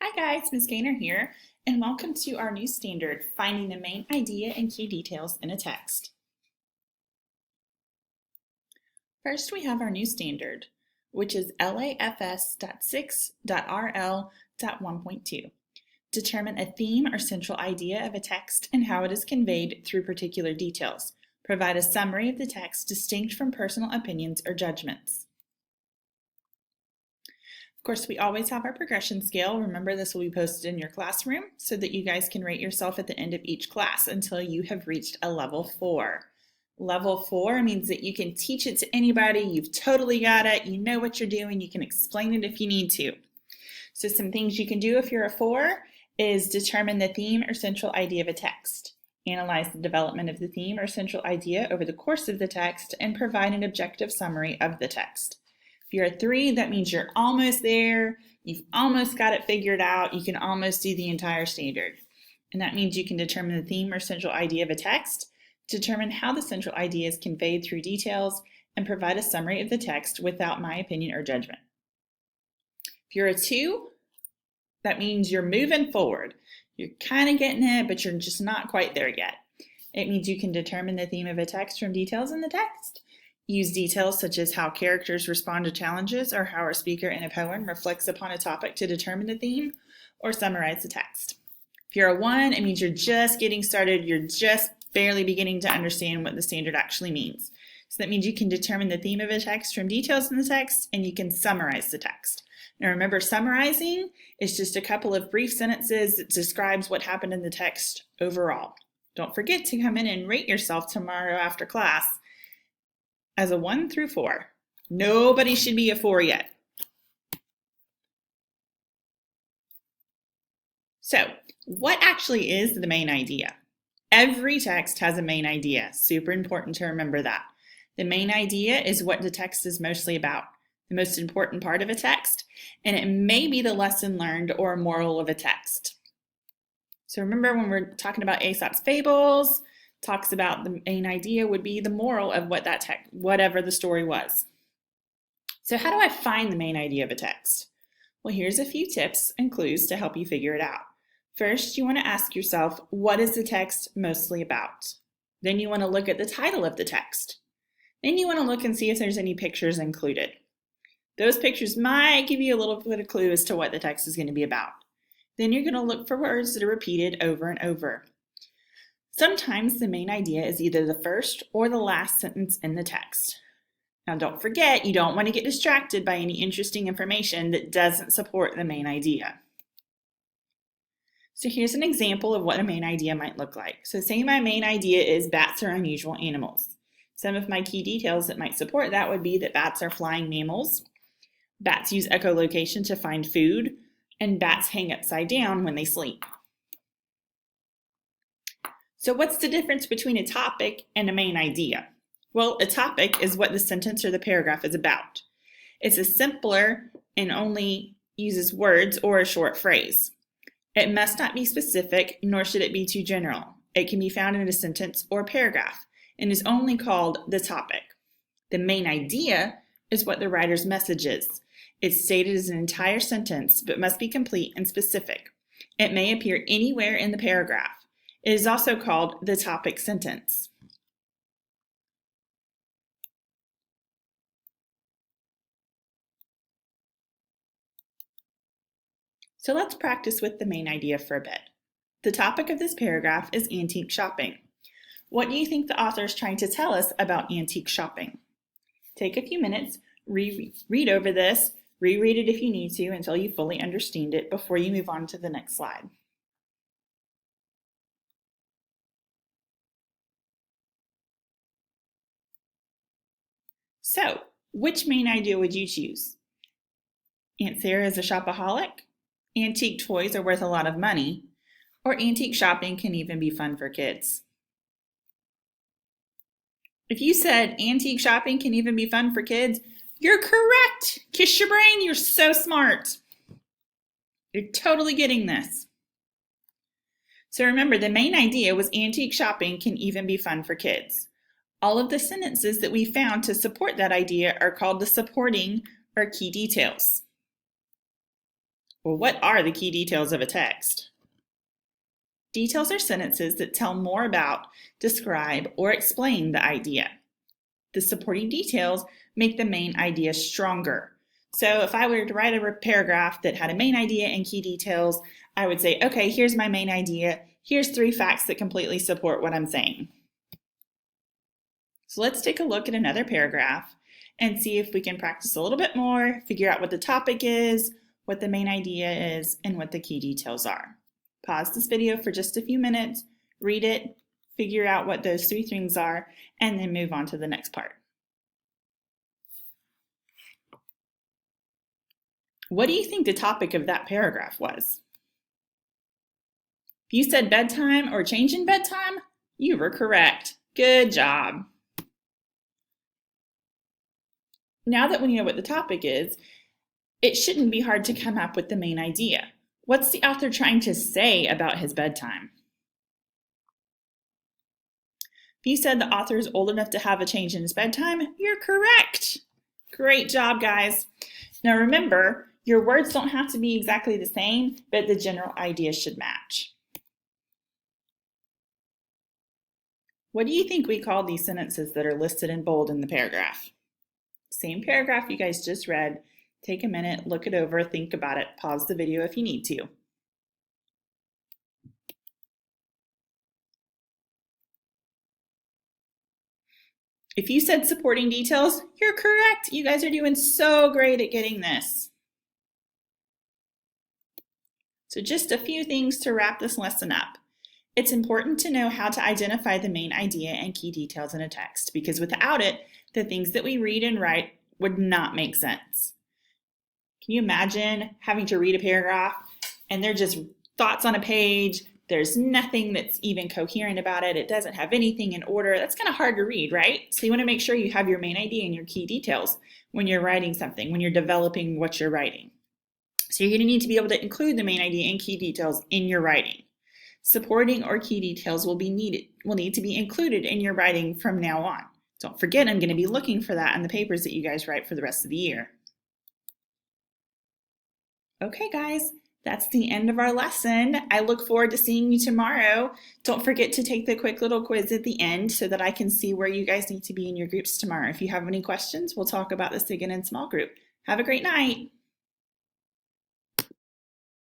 Hi guys, Ms. Gaynor here, and welcome to our new standard, Finding the Main Idea and Key Details in a Text. First, we have our new standard, which is LAFS.6.RL.1.2. Determine a theme or central idea of a text and how it is conveyed through particular details. Provide a summary of the text distinct from personal opinions or judgments. Of course, we always have our progression scale. Remember, this will be posted in your classroom so that you guys can rate yourself at the end of each class until you have reached a level 4. Level 4 means that you can teach it to anybody. You've totally got it. You know what you're doing. You can explain it if you need to. So some things you can do if you're a 4 is determine the theme or central idea of a text. Analyze the development of the theme or central idea over the course of the text and provide an objective summary of the text. If you're a 3, that means you're almost there. You've almost got it figured out. You can almost do the entire standard. And that means you can determine the theme or central idea of a text, determine how the central idea is conveyed through details, and provide a summary of the text without my opinion or judgment. If you're a 2, that means you're moving forward. You're kind of getting it, but you're just not quite there yet. It means you can determine the theme of a text from details in the text. Use details such as how characters respond to challenges or how a speaker in a poem reflects upon a topic to determine the theme or summarize the text. If you're a 1, it means you're just getting started. You're just barely beginning to understand what the standard actually means. So that means you can determine the theme of a text from details in the text and you can summarize the text. Now remember, summarizing is just a couple of brief sentences that describes what happened in the text overall. Don't forget to come in and rate yourself tomorrow after class as a 1 through 4. Nobody should be a 4 yet. So, what actually is the main idea? Every text has a main idea. Super important to remember that. The main idea is what the text is mostly about, the most important part of a text, and it may be the lesson learned or a moral of a text. So remember when we're talking about Aesop's fables, talks about the main idea would be the moral of what that text, whatever the story was. So how do I find the main idea of a text? Well, here's a few tips and clues to help you figure it out. First, you want to ask yourself, what is the text mostly about? Then you want to look at the title of the text. Then you want to look and see if there's any pictures included. Those pictures might give you a little bit of clue as to what the text is going to be about. Then you're going to look for words that are repeated over and over. Sometimes the main idea is either the first or the last sentence in the text. Now don't forget, you don't want to get distracted by any interesting information that doesn't support the main idea. So here's an example of what a main idea might look like. So say my main idea is bats are unusual animals. Some of my key details that might support that would be that bats are flying mammals, bats use echolocation to find food, and bats hang upside down when they sleep. So what's the difference between a topic and a main idea? Well, a topic is what the sentence or the paragraph is about. It's a simpler and only uses words or a short phrase. It must not be specific, nor should it be too general. It can be found in a sentence or paragraph and is only called the topic. The main idea is what the writer's message is. It's stated as an entire sentence, but must be complete and specific. It may appear anywhere in the paragraph. It is also called the topic sentence. So let's practice with the main idea for a bit. The topic of this paragraph is antique shopping. What do you think the author is trying to tell us about antique shopping? Take a few minutes, read over this, reread it if you need to until you fully understand it before you move on to the next slide. So, which main idea would you choose? Aunt Sarah is a shopaholic? Antique toys are worth a lot of money? Or antique shopping can even be fun for kids? If you said antique shopping can even be fun for kids, you're correct. Kiss your brain, you're so smart. You're totally getting this. So remember, the main idea was antique shopping can even be fun for kids. All of the sentences that we found to support that idea are called the supporting or key details. Well, what are the key details of a text? Details are sentences that tell more about, describe, or explain the idea. The supporting details make the main idea stronger. So if I were to write a paragraph that had a main idea and key details, I would say, okay, here's my main idea. Here's 3 facts that completely support what I'm saying. So let's take a look at another paragraph and see if we can practice a little bit more, figure out what the topic is, what the main idea is, and what the key details are. Pause this video for just a few minutes, read it, figure out what those 3 things are, and then move on to the next part. What do you think the topic of that paragraph was? If you said bedtime or change in bedtime, you were correct. Good job. Now that we know what the topic is, it shouldn't be hard to come up with the main idea. What's the author trying to say about his bedtime? If you said the author is old enough to have a change in his bedtime, you're correct. Great job, guys. Now remember, your words don't have to be exactly the same, but the general idea should match. What do you think we call these sentences that are listed in bold in the paragraph? Same paragraph you guys just read. Take a minute, look it over, think about it, pause the video if you need to. If you said supporting details, you're correct. You guys are doing so great at getting this. So just a few things to wrap this lesson up. It's important to know how to identify the main idea and key details in a text, because without it, the things that we read and write would not make sense. Can you imagine having to read a paragraph and they're just thoughts on a page? There's nothing that's even coherent about it. It doesn't have anything in order. That's kind of hard to read, right? So you want to make sure you have your main idea and your key details when you're writing something, when you're developing what you're writing. So you're going to need to be able to include the main idea and key details in your writing. Supporting or key details will need to be included in your writing from now on. Don't forget, I'm going to be looking for that in the papers that you guys write for the rest of the year. Okay, guys, that's the end of our lesson. I look forward to seeing you tomorrow. Don't forget to take the quick little quiz at the end so that I can see where you guys need to be in your groups tomorrow. If you have any questions, we'll talk about this again in small group. Have a great night.